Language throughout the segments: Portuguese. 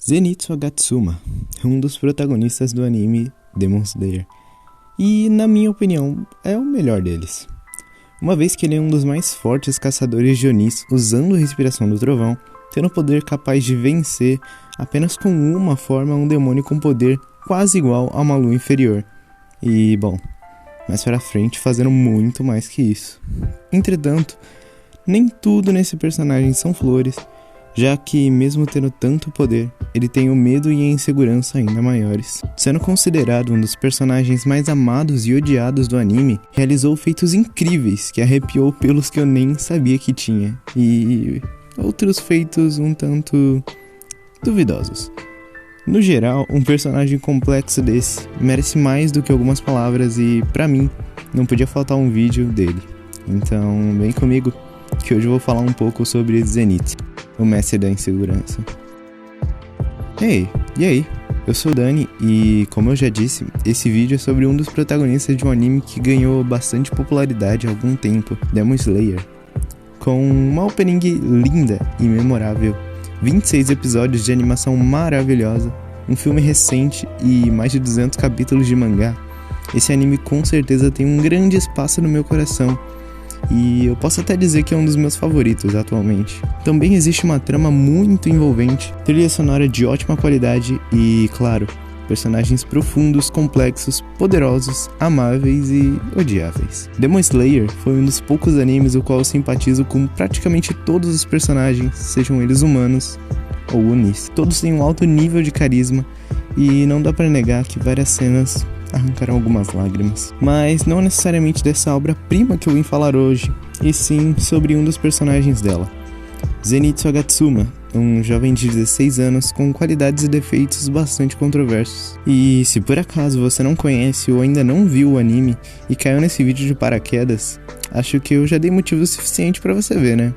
Zenitsu Agatsuma é um dos protagonistas do anime Demon Slayer, e, na minha opinião, é o melhor deles. Uma vez que ele é um dos mais fortes caçadores de Onis, usando a respiração do trovão, tendo o poder capaz de vencer apenas com uma forma um demônio com poder quase igual a uma lua inferior. E, bom, mais pra frente fazendo muito mais que isso. Entretanto, nem tudo nesse personagem são flores, já que, mesmo tendo tanto poder, ele tem o medo e a insegurança ainda maiores. Sendo considerado um dos personagens mais amados e odiados do anime, realizou feitos incríveis que arrepiou pelos que eu nem sabia que tinha, e outros feitos um tanto duvidosos. No geral, um personagem complexo desse merece mais do que algumas palavras e, pra mim, não podia faltar um vídeo dele. Então, vem comigo, que hoje eu vou falar um pouco sobre Zenitsu, o mestre da insegurança. Ei, e aí? Eu sou o Dani e, como eu já disse, esse vídeo é sobre um dos protagonistas de um anime que ganhou bastante popularidade há algum tempo, Demon Slayer. Com uma opening linda e memorável, 26 episódios de animação maravilhosa, um filme recente e mais de 200 capítulos de mangá, esse anime com certeza tem um grande espaço no meu coração. E eu posso até dizer que é um dos meus favoritos atualmente. Também existe uma trama muito envolvente, trilha sonora de ótima qualidade e, claro, personagens profundos, complexos, poderosos, amáveis e odiáveis. Demon Slayer foi um dos poucos animes o qual eu simpatizo com praticamente todos os personagens, sejam eles humanos ou Onis. Todos têm um alto nível de carisma e não dá pra negar que várias cenas arrancaram algumas lágrimas. Mas não necessariamente dessa obra-prima que eu vim falar hoje, e sim sobre um dos personagens dela. Zenitsu Agatsuma, um jovem de 16 anos com qualidades e defeitos bastante controversos. E se por acaso você não conhece ou ainda não viu o anime e caiu nesse vídeo de paraquedas, acho que eu já dei motivo suficiente pra você ver, né?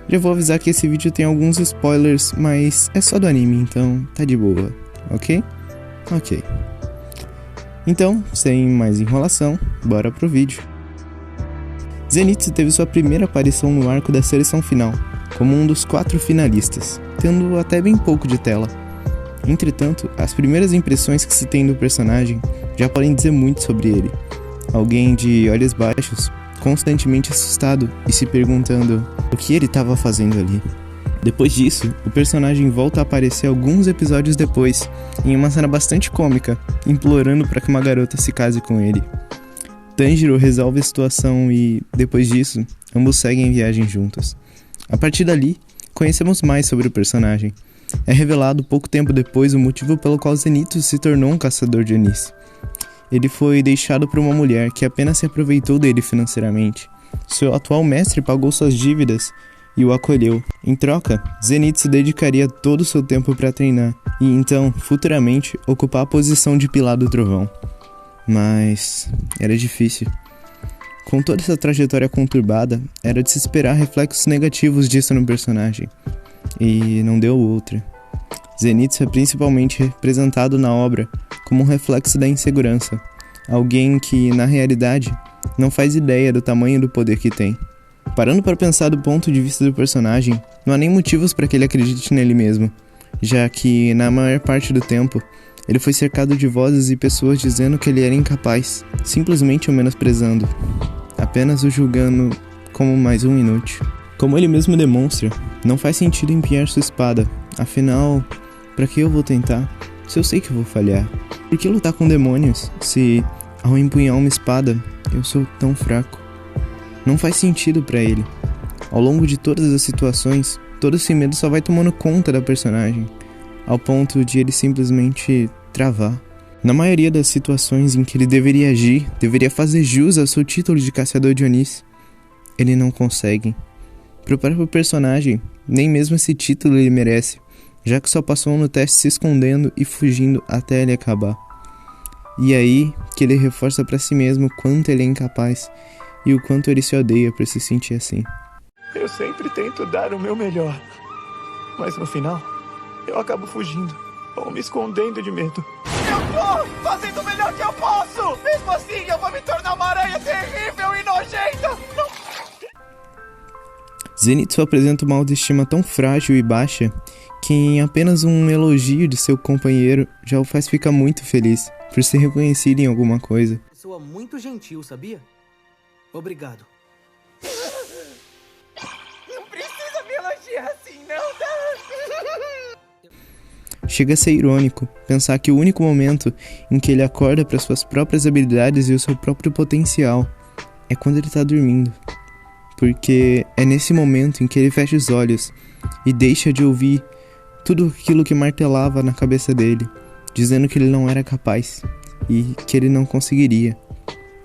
Já vou avisar que esse vídeo tem alguns spoilers, mas é só do anime, então tá de boa, ok? Ok. Então, sem mais enrolação, bora pro vídeo. Zenitsu teve sua primeira aparição no arco da seleção final, como um dos 4 finalistas, tendo até bem pouco de tela. Entretanto, as primeiras impressões que se tem do personagem já podem dizer muito sobre ele. Alguém de olhos baixos, constantemente assustado e se perguntando o que ele estava fazendo ali. Depois disso, o personagem volta a aparecer alguns episódios depois, em uma cena bastante cômica, implorando para que uma garota se case com ele. Tanjiro resolve a situação e, depois disso, ambos seguem viagem juntos. A partir dali, conhecemos mais sobre o personagem. É revelado pouco tempo depois o motivo pelo qual Zenitsu se tornou um caçador de Onis. Ele foi deixado por uma mulher que apenas se aproveitou dele financeiramente. Seu atual mestre pagou suas dívidas e o acolheu. Em troca, Zenitsu dedicaria todo o seu tempo para treinar e então, futuramente, ocupar a posição de pilar do trovão. Mas era difícil. Com toda essa trajetória conturbada, era de se esperar reflexos negativos disso no personagem. E não deu outra. Zenitsu é principalmente representado na obra como um reflexo da insegurança. Alguém que, na realidade, não faz ideia do tamanho do poder que tem. Parando para pensar do ponto de vista do personagem, não há nem motivos para que ele acredite nele mesmo, já que, na maior parte do tempo, ele foi cercado de vozes e pessoas dizendo que ele era incapaz, simplesmente o menosprezando, apenas o julgando como mais um inútil. Como ele mesmo demonstra, não faz sentido empunhar sua espada, afinal, para que eu vou tentar, se eu sei que vou falhar? Por que lutar com demônios, se, ao empunhar uma espada, eu sou tão fraco? Não faz sentido pra ele. Ao longo de todas as situações, todo esse medo só vai tomando conta da personagem, ao ponto de ele simplesmente travar. Na maioria das situações em que ele deveria agir, deveria fazer jus ao seu título de caçador de Onis, ele não consegue. Pro próprio personagem, nem mesmo esse título ele merece, já que só passou no teste se escondendo e fugindo até ele acabar. E aí que ele reforça pra si mesmo quanto ele é incapaz e o quanto ele se odeia por se sentir assim. Eu sempre tento dar o meu melhor, mas no final, eu acabo fugindo ou me escondendo de medo. Eu tô fazendo o melhor que eu posso! Mesmo assim, eu vou me tornar uma aranha terrível e nojenta! Zenitsu apresenta uma autoestima tão frágil e baixa que em apenas um elogio de seu companheiro já o faz ficar muito feliz por ser reconhecido em alguma coisa. Pessoa muito gentil, sabia? Obrigado. Não precisa me elogiar assim, não, tá? Chega a ser irônico pensar que o único momento em que ele acorda para suas próprias habilidades e o seu próprio potencial é quando ele tá dormindo. Porque é nesse momento em que ele fecha os olhos e deixa de ouvir tudo aquilo que martelava na cabeça dele, dizendo que ele não era capaz e que ele não conseguiria.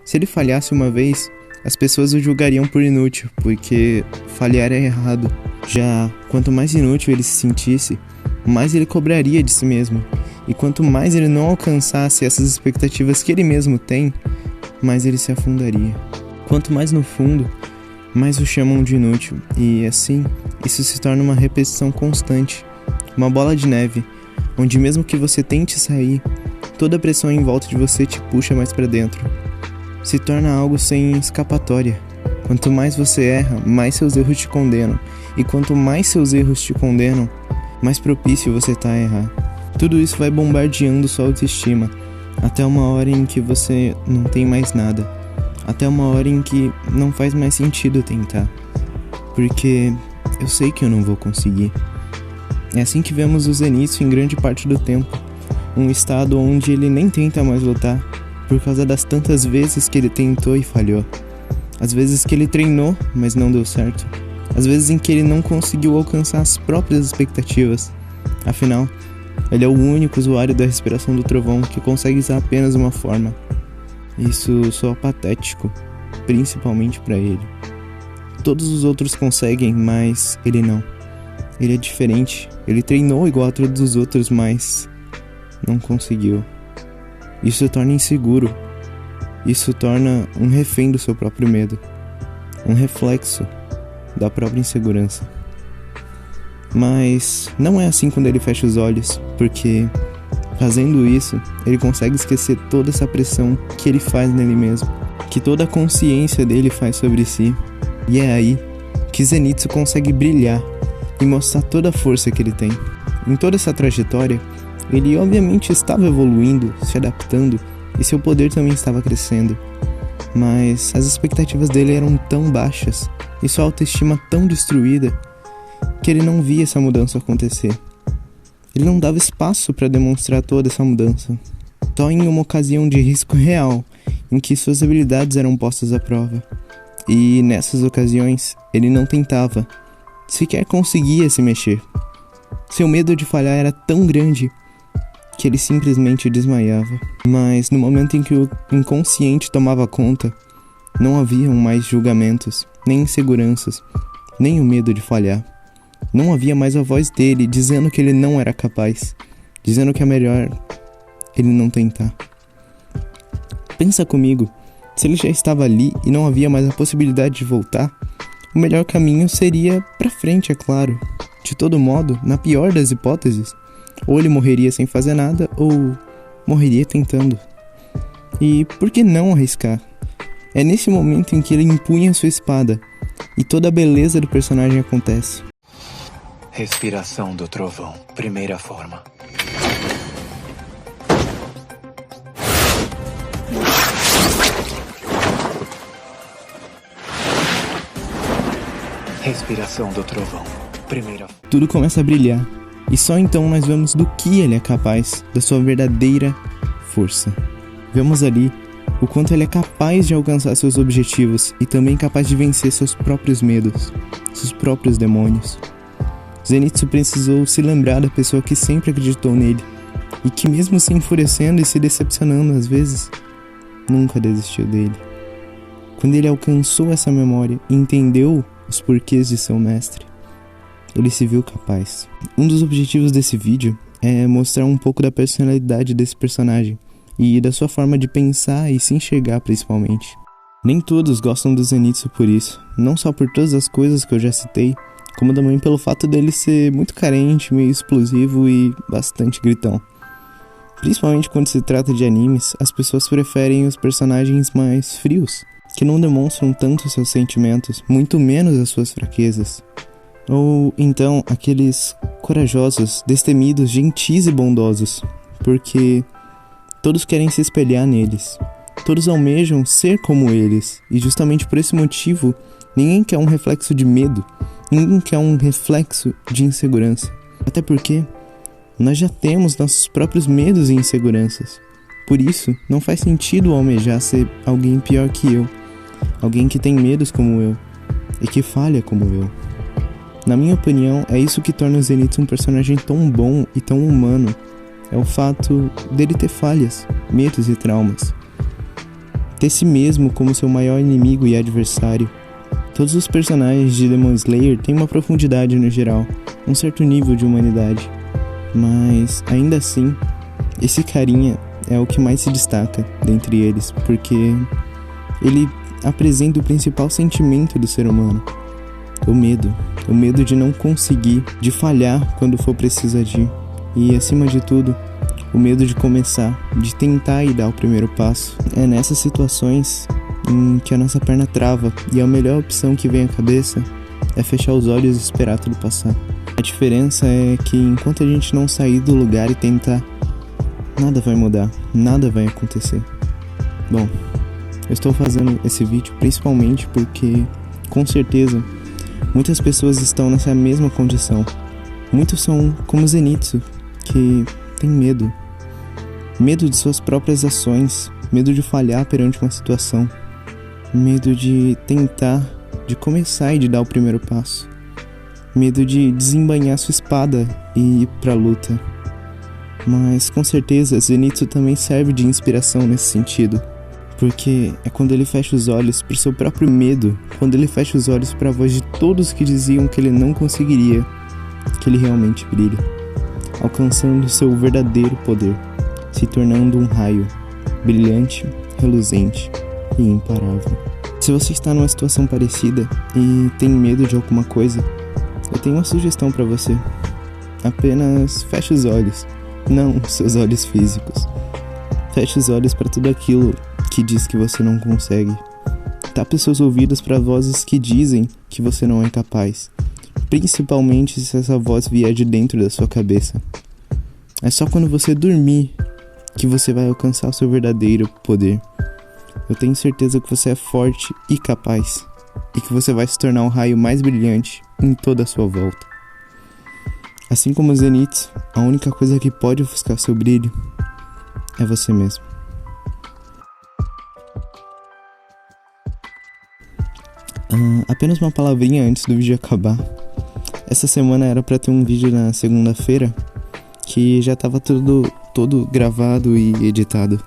Se ele falhasse uma vez, as pessoas o julgariam por inútil, porque falhar é errado. Já quanto mais inútil ele se sentisse, mais ele cobraria de si mesmo. E quanto mais ele não alcançasse essas expectativas que ele mesmo tem, mais ele se afundaria. Quanto mais no fundo, mais o chamam de inútil. E assim, isso se torna uma repetição constante. Uma bola de neve, onde mesmo que você tente sair, toda a pressão em volta de você te puxa mais para dentro. Se torna algo sem escapatória. Quanto mais você erra, mais seus erros te condenam. E quanto mais seus erros te condenam, mais propício você tá a errar. Tudo isso vai bombardeando sua autoestima, até uma hora em que você não tem mais nada. Até uma hora em que não faz mais sentido tentar. Porque eu sei que eu não vou conseguir. É assim que vemos o Zenitsu em grande parte do tempo. Um estado onde ele nem tenta mais lutar, por causa das tantas vezes que ele tentou e falhou. As vezes que ele treinou, mas não deu certo. As vezes em que ele não conseguiu alcançar as próprias expectativas. Afinal, ele é o único usuário da respiração do trovão que consegue usar apenas uma forma. Isso soa patético, principalmente pra ele. Todos os outros conseguem, mas ele não. Ele é diferente. Ele treinou igual a todos os outros, mas não conseguiu. Isso o torna inseguro. Isso o torna um refém do seu próprio medo. Um reflexo da própria insegurança. Mas não é assim quando ele fecha os olhos, porque fazendo isso, ele consegue esquecer toda essa pressão que ele faz nele mesmo, que toda a consciência dele faz sobre si. E é aí que Zenitsu consegue brilhar e mostrar toda a força que ele tem. Em toda essa trajetória, ele obviamente estava evoluindo, se adaptando, e seu poder também estava crescendo. Mas as expectativas dele eram tão baixas, e sua autoestima tão destruída, que ele não via essa mudança acontecer. Ele não dava espaço para demonstrar toda essa mudança. Só em uma ocasião de risco real, em que suas habilidades eram postas à prova. E nessas ocasiões, ele não tentava, sequer conseguia se mexer. Seu medo de falhar era tão grande que ele simplesmente desmaiava. Mas no momento em que o inconsciente tomava conta, não haviam mais julgamentos, nem inseguranças, nem o medo de falhar. Não havia mais a voz dele dizendo que ele não era capaz, dizendo que é melhor ele não tentar. Pensa comigo, se ele já estava ali e não havia mais a possibilidade de voltar, o melhor caminho seria pra frente, é claro. De todo modo, na pior das hipóteses, ou ele morreria sem fazer nada, ou morreria tentando. E por que não arriscar? É nesse momento em que ele empunha sua espada, e toda a beleza do personagem acontece. Respiração do trovão, primeira forma. Respiração do trovão, primeira forma. Tudo começa a brilhar, e só então nós vemos do que ele é capaz, da sua verdadeira força. Vemos ali o quanto ele é capaz de alcançar seus objetivos e também capaz de vencer seus próprios medos, seus próprios demônios. Zenitsu precisou se lembrar da pessoa que sempre acreditou nele e que, mesmo se enfurecendo e se decepcionando às vezes, nunca desistiu dele. Quando ele alcançou essa memória e entendeu os porquês de seu mestre, ele se viu capaz. Um dos objetivos desse vídeo é mostrar um pouco da personalidade desse personagem e da sua forma de pensar e se enxergar principalmente. Nem todos gostam do Zenitsu por isso, não só por todas as coisas que eu já citei, como também pelo fato dele ser muito carente, meio explosivo e bastante gritão. Principalmente quando se trata de animes, as pessoas preferem os personagens mais frios, que não demonstram tanto seus sentimentos, muito menos as suas fraquezas. Ou então aqueles corajosos, destemidos, gentis e bondosos, porque todos querem se espelhar neles. Todos almejam ser como eles, e justamente por esse motivo, ninguém quer um reflexo de medo, ninguém quer um reflexo de insegurança. Até porque nós já temos nossos próprios medos e inseguranças. Por isso, não faz sentido almejar ser alguém pior que eu, alguém que tem medos como eu, e que falha como eu. Na minha opinião, é isso que torna o Zenitsu um personagem tão bom e tão humano. É o fato dele ter falhas, medos e traumas. Ter si mesmo como seu maior inimigo e adversário. Todos os personagens de Demon Slayer têm uma profundidade no geral, um certo nível de humanidade. Mas, ainda assim, esse carinha é o que mais se destaca dentre eles, porque ele apresenta o principal sentimento do ser humano. O medo de não conseguir, de falhar quando for preciso agir. E, acima de tudo, o medo de começar, de tentar e dar o primeiro passo. É nessas situações em que a nossa perna trava e a melhor opção que vem à cabeça é fechar os olhos e esperar tudo passar. A diferença é que enquanto a gente não sair do lugar e tentar, nada vai mudar, nada vai acontecer. Bom, eu estou fazendo esse vídeo principalmente porque, com certeza, muitas pessoas estão nessa mesma condição. Muitos são como Zenitsu, que tem medo. Medo de suas próprias ações, medo de falhar perante uma situação, medo de tentar, de começar e de dar o primeiro passo, medo de desembainhar sua espada e ir pra luta. Mas com certeza Zenitsu também serve de inspiração nesse sentido, porque é quando ele fecha os olhos pro seu próprio medo, quando ele fecha os olhos pra voz de todos que diziam que ele não conseguiria, que ele realmente brilha, alcançando seu verdadeiro poder, se tornando um raio, brilhante, reluzente e imparável. Se você está numa situação parecida e tem medo de alguma coisa, eu tenho uma sugestão para você. Apenas feche os olhos, não seus olhos físicos. Feche os olhos para tudo aquilo que diz que você não consegue. Tape seus ouvidos para vozes que dizem que você não é capaz, principalmente se essa voz vier de dentro da sua cabeça. É só quando você dormir que você vai alcançar o seu verdadeiro poder. Eu tenho certeza que você é forte e capaz, e que você vai se tornar o raio mais brilhante em toda a sua volta. Assim como Zenitsu, a única coisa que pode ofuscar seu brilho é você mesmo. Apenas uma palavrinha antes do vídeo acabar. Essa semana era pra ter um vídeo na segunda-feira que já tava todo gravado e editado.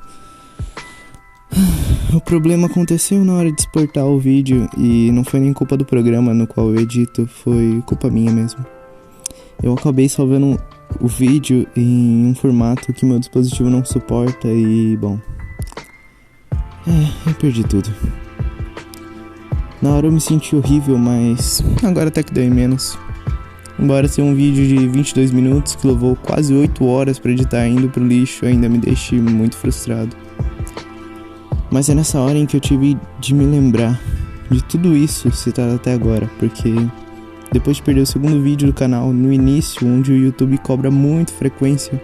O problema aconteceu na hora de exportar o vídeo e não foi nem culpa do programa no qual eu edito, foi culpa minha mesmo. Eu acabei salvando o vídeo em um formato que meu dispositivo não suporta e, bom, eu perdi tudo. Na hora eu me senti horrível, mas agora até que deu em menos. Embora ser um vídeo de 22 minutos que levou quase 8 horas pra editar indo pro lixo, ainda me deixe muito frustrado. Mas é nessa hora em que eu tive de me lembrar de tudo isso citado até agora, porque depois de perder o segundo vídeo do canal, no início, onde o YouTube cobra muito frequência,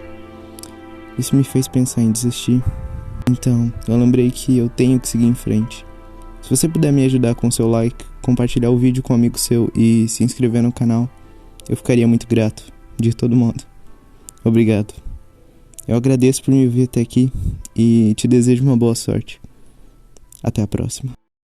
isso me fez pensar em desistir. Então, eu lembrei que eu tenho que seguir em frente. Se você puder me ajudar com seu like, compartilhar o vídeo com um amigo seu e se inscrever no canal, eu ficaria muito grato, de todo modo. Obrigado. Eu agradeço por me ver até aqui e te desejo uma boa sorte. Até a próxima.